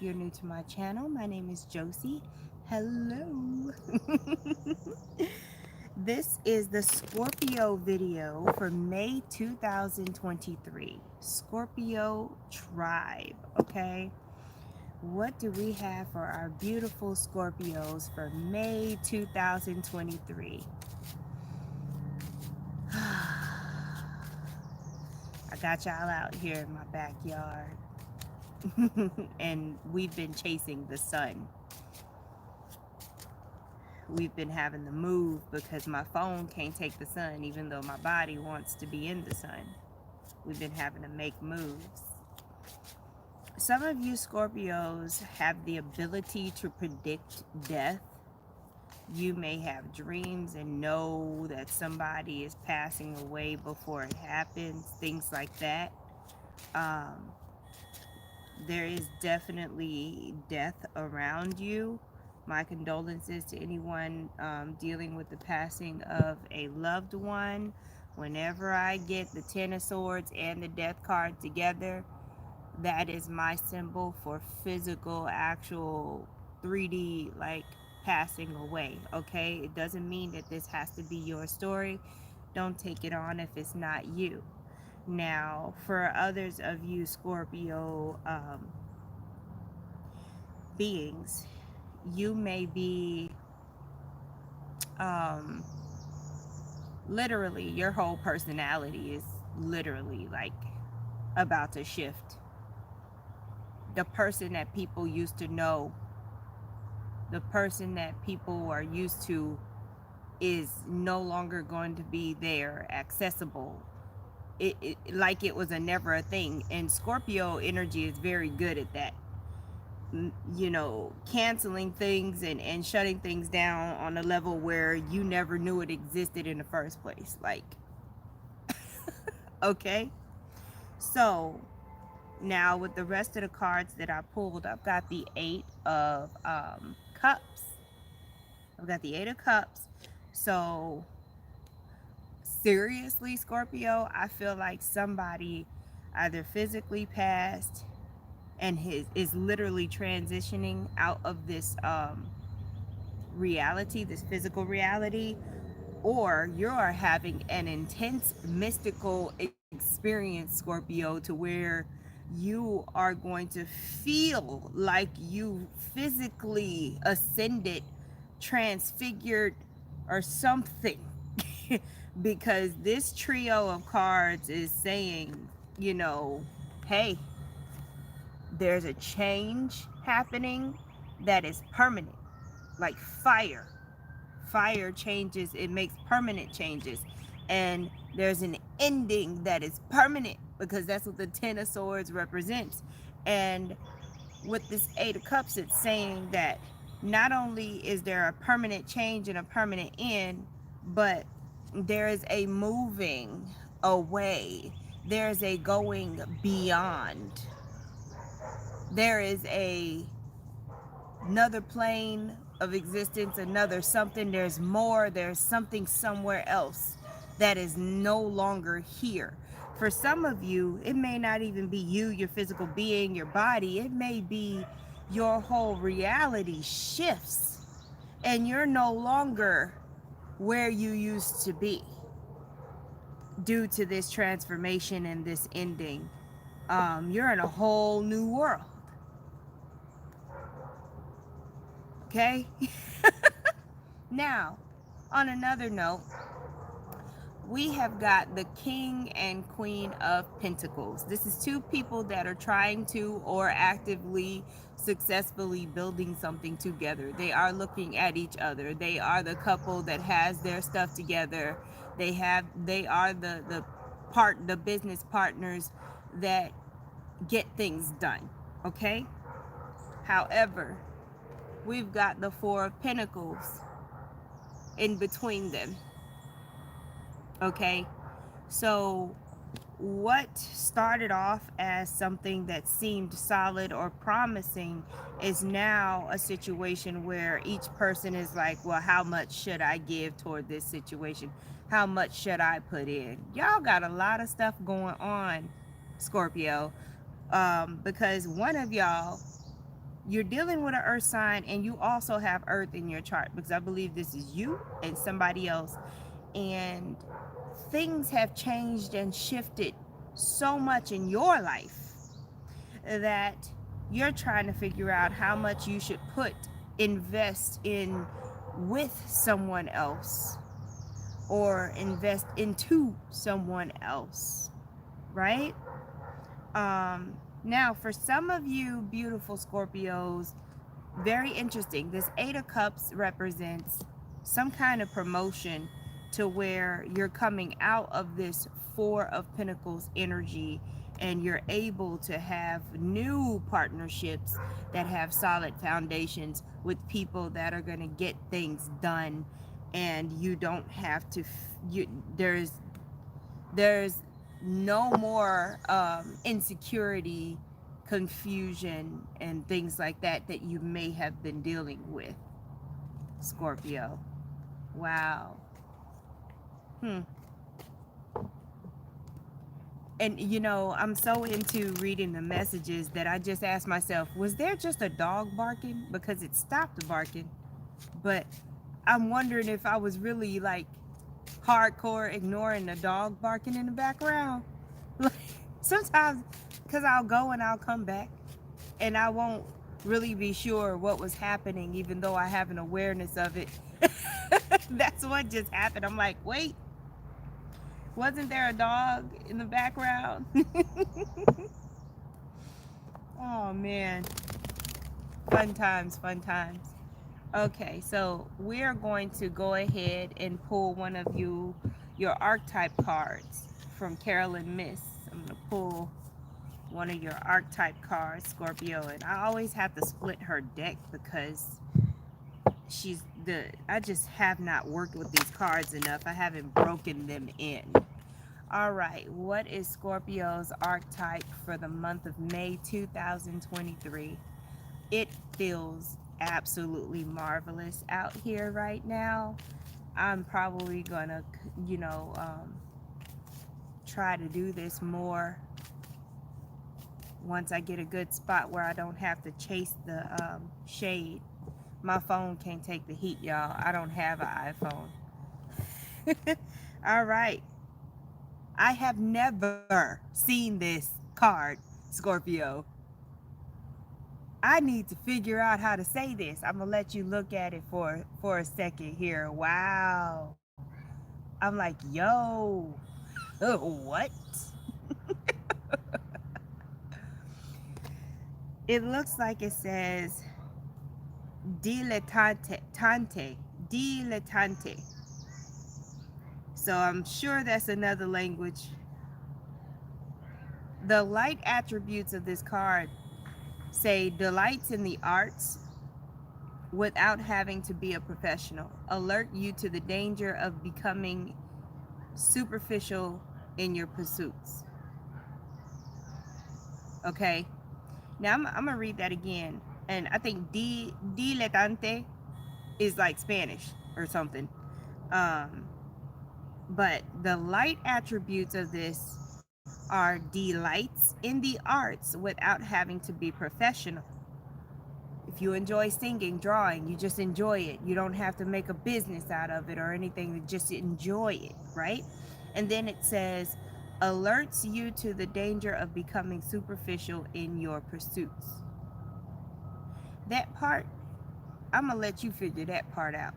you're new to my channel, my name is Josie. Hello. This is the Scorpio video for May 2023. Scorpio tribe, okay? What do we have for our beautiful Scorpios for May 2023? I got y'all out here in my backyard. And we've been chasing the sun. We've been having to move because my phone can't take the sun even though my body wants to be in the sun. We've been having to make moves. Some of you Scorpios have the ability to predict death. You may have dreams and know that somebody is passing away before it happens, things like that. There is definitely death around you. My condolences to anyone dealing with the passing of a loved one. Whenever I get the Ten of Swords and the Death card together, that is my symbol for physical, actual 3D, like passing away, okay? It doesn't mean that this has to be your story. Don't take it on if it's not you. Now, for others of you Scorpio beings, you may be literally, your whole personality is literally like about to shift. The person that people used to know, the person that people are used to, is no longer going to be there, accessible. It like it was never a thing. And Scorpio energy is very good at that. You know, canceling things and shutting things down on a level where you never knew it existed in the first place. Like, okay? So, now with the rest of the cards that I pulled, I've got the Eight of Cups. I've got the Eight of Cups. So, seriously, Scorpio, I feel like somebody either physically passed and is literally transitioning out of this reality, this physical reality, or you're having an intense mystical experience, Scorpio, to where you are going to feel like you physically ascended, transfigured, or something. Because this trio of cards is saying, you know, hey, there's a change happening that is permanent, like fire. Fire changes, it makes permanent changes. And there's an ending that is permanent because that's what the Ten of Swords represents. And with this Eight of Cups, it's saying that not only is there a permanent change and a permanent end, but there is a moving away. There's a going beyond. There is another plane of existence, another something. There's more. There's something somewhere else that is no longer here. For some of you, it may not even be you, your physical being, your body. It may be your whole reality shifts and you're no longer where you used to be due to this transformation and this ending. You're in a whole new world. Okay? Now, on another note, we have got the King and Queen of Pentacles. This is two people that are trying to or actively, successfully building something together. They are looking at each other. They are the couple that has their stuff together. They are the business partners that get things done. Okay? However, we've got the Four of Pentacles in between them. Okay, so what started off as something that seemed solid or promising is now a situation where each person is like, well, how much should I give toward this situation? How much should I put in? Y'all got a lot of stuff going on, Scorpio, because one of y'all you're dealing with an earth sign, and you also have earth in your chart, because I believe this is you and somebody else. And things have changed and shifted so much in your life that you're trying to figure out how much you should invest in with someone else, or invest into someone else, right? Now, for some of you beautiful Scorpios, very interesting. This Eight of Cups represents some kind of promotion, to where you're coming out of this Four of Pentacles energy, and you're able to have new partnerships that have solid foundations with people that are going to get things done, and you don't have to there's no more insecurity, confusion, and things like that that you may have been dealing with, Scorpio. Wow. Hmm. And I'm so into reading the messages that I just asked myself, was there just a dog barking? Because it stopped barking. But I'm wondering if I was really like hardcore ignoring the dog barking in the background. Like, sometimes, because I'll go and I'll come back, and I won't really be sure what was happening, even though I have an awareness of it. That's what just happened. I'm like, wait, wasn't there a dog in the background? Oh man, fun times, fun times. Okay, so we're going to go ahead and pull one of your archetype cards from Carolyn Miss. I'm going to pull one of your archetype cards, Scorpio, and I always have to split her deck because I just have not worked with these cards enough. I haven't broken them in. All right, what is Scorpio's archetype for the month of May 2023? It feels absolutely marvelous out here right now. I'm probably gonna, try to do this more once I get a good spot where I don't have to chase the shade. My phone can't take the heat, y'all. I don't have an iPhone. All right. I have never seen this card, Scorpio. I need to figure out how to say this. I'm gonna let you look at it for a second here. Wow. I'm like, yo, what? It looks like it says dilettante. So I'm sure that's another language. The light attributes of this card say delights in the arts without having to be a professional. Alert you to the danger of becoming superficial in your pursuits. Okay. Now I'm gonna read that again, and I think dilettante is like Spanish or something. Um, but the light attributes of this are delights in the arts without having to be professional. If you enjoy singing, drawing, you just enjoy it. You don't have to make a business out of it or anything, just enjoy it, right? And then it says, alerts you to the danger of becoming superficial in your pursuits. That part, I'm gonna let you figure that part out,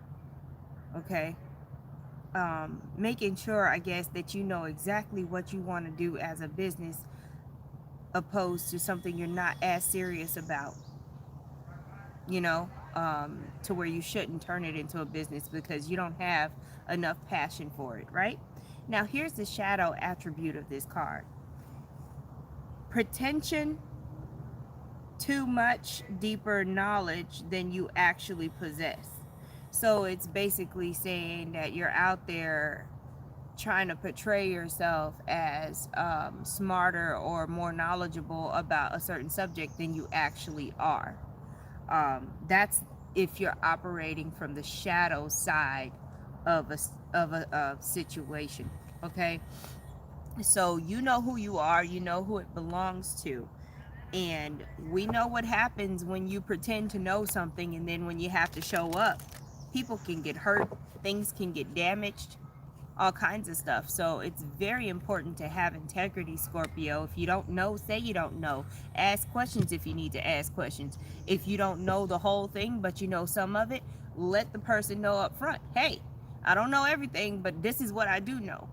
okay? Making sure, I guess, that you know exactly what you want to do as a business, opposed to something you're not as serious about, to where you shouldn't turn it into a business because you don't have enough passion for it, right? Now, here's the shadow attribute of this card: pretension, too much deeper knowledge than you actually possess. So it's basically saying that you're out there trying to portray yourself as smarter or more knowledgeable about a certain subject than you actually are. That's if you're operating from the shadow side of a situation. Okay, so you know who you are, you know who it belongs to. And we know what happens when you pretend to know something, and then when you have to show up, people can get hurt, things can get damaged, all kinds of stuff. So it's very important to have integrity, Scorpio. If you don't know, say you don't know. Ask questions if you need to ask questions. If you don't know the whole thing, but you know some of it, let the person know up front, hey, I don't know everything, but this is what I do know.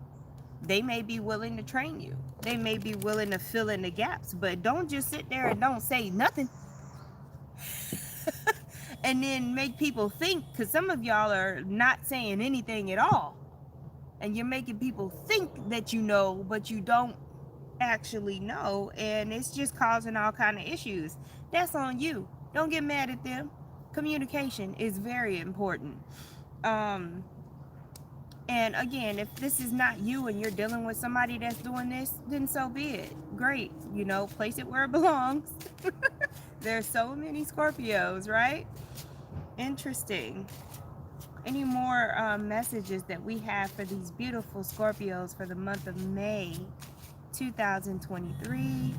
They may be willing to train you. They may be willing to fill in the gaps, but don't just sit there and don't say nothing and then make people think, because some of y'all are not saying anything at all, and you're making people think that you know, but you don't actually know, and it's just causing all kind of issues. That's on you. Don't get mad at them. Communication is very important. um and again, if this is not you and you're dealing with somebody that's doing this, then so be it. Great, place it where it belongs. There's so many Scorpios, right? Interesting. Any more messages that we have for these beautiful Scorpios for the month of May 2023?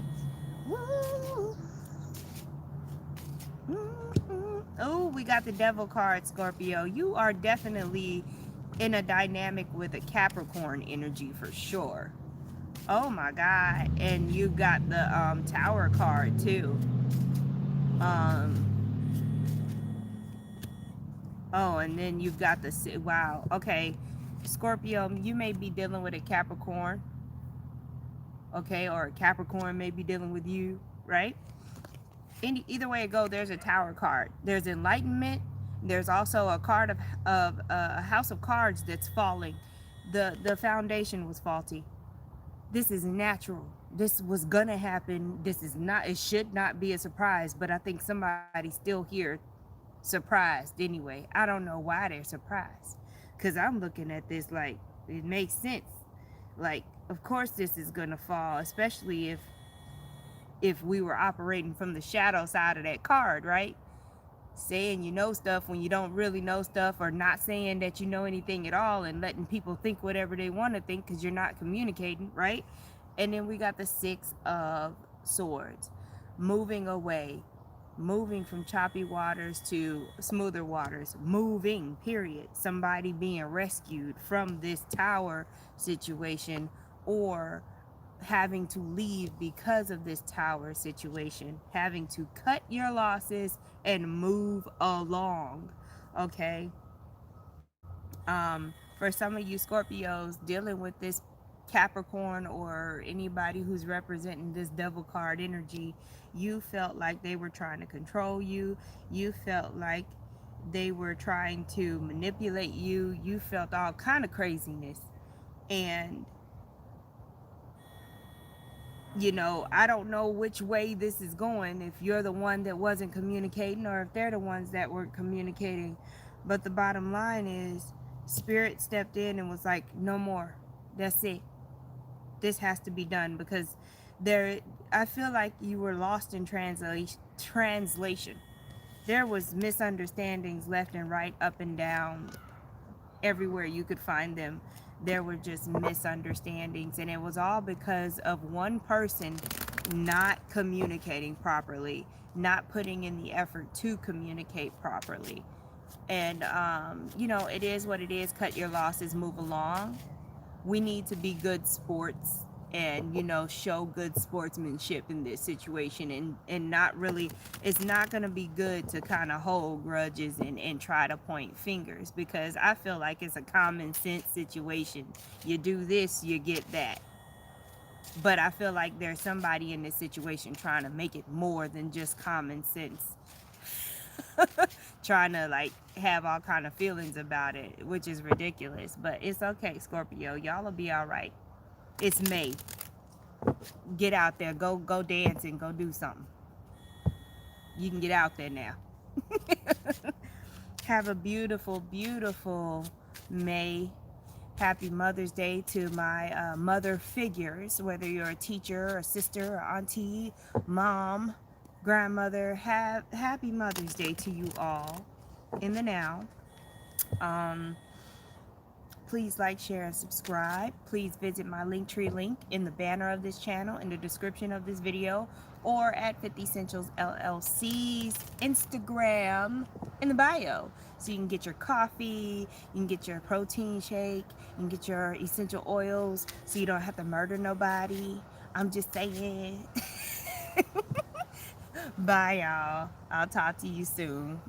Woo! Oh, we got the devil card, Scorpio. You are definitely in a dynamic with a Capricorn energy for sure. Oh my God. And you got the tower card too. Um oh, and then you've got the wow. Okay. Scorpio, you may be dealing with a Capricorn, okay, or a Capricorn may be dealing with you, right? Either way it go, there's a tower card. There's enlightenment. There's also a card of a house of cards that's falling. The foundation was faulty. This is natural. This was gonna happen. This is not. It should not be a surprise. But I think somebody's still here, surprised anyway. I don't know why they're surprised, cause I'm looking at this like it makes sense. Like, of course this is gonna fall, especially if we were operating from the shadow side of that card, right? Saying you know stuff when you don't really know stuff, or not saying that you know anything at all and letting people think whatever they want to think because you're not communicating, right? And then we got the Six of Swords. Moving away, moving from choppy waters to smoother waters, moving, period. Somebody being rescued from this tower situation, or having to leave because of this tower situation, having to cut your losses and move along. Okay. For some of you Scorpios dealing with this Capricorn, or anybody who's representing this devil card energy, you felt like they were trying to control you. You felt like they were trying to manipulate you. You felt all kind of craziness. And I don't know which way this is going, if you're the one that wasn't communicating or if they're the ones that weren't communicating. But the bottom line is, Spirit stepped in and was like, no more. That's it. This has to be done, because I feel like you were lost in translation. There was misunderstandings left and right, up and down, everywhere you could find them. There were just misunderstandings, and it was all because of one person not communicating properly, not putting in the effort to communicate properly. And it is what it is. Cut your losses, move along. We need to be good sports, and show good sportsmanship in this situation, and not really, it's not going to be good to kind of hold grudges and try to point fingers, because I feel like it's a common sense situation. You do this, you get that. But I feel like there's somebody in this situation trying to make it more than just common sense. Trying to like have all kind of feelings about it, which is ridiculous. But it's okay, Scorpio, y'all will be all right. It's May. Get out there, go dance and go do something. You can get out there now. Have a beautiful, beautiful May. Happy Mother's Day to my mother figures, whether you're a teacher, a sister, or auntie, mom, grandmother. Happy Mother's Day to you all in the now. Um, Please like, share, and subscribe. Please visit my Linktree link in the banner of this channel, in the description of this video, or at 50 Essentials LLC's Instagram in the bio. So you can get your coffee, you can get your protein shake, you can get your essential oils so you don't have to murder nobody. I'm just saying. Bye, y'all. I'll talk to you soon.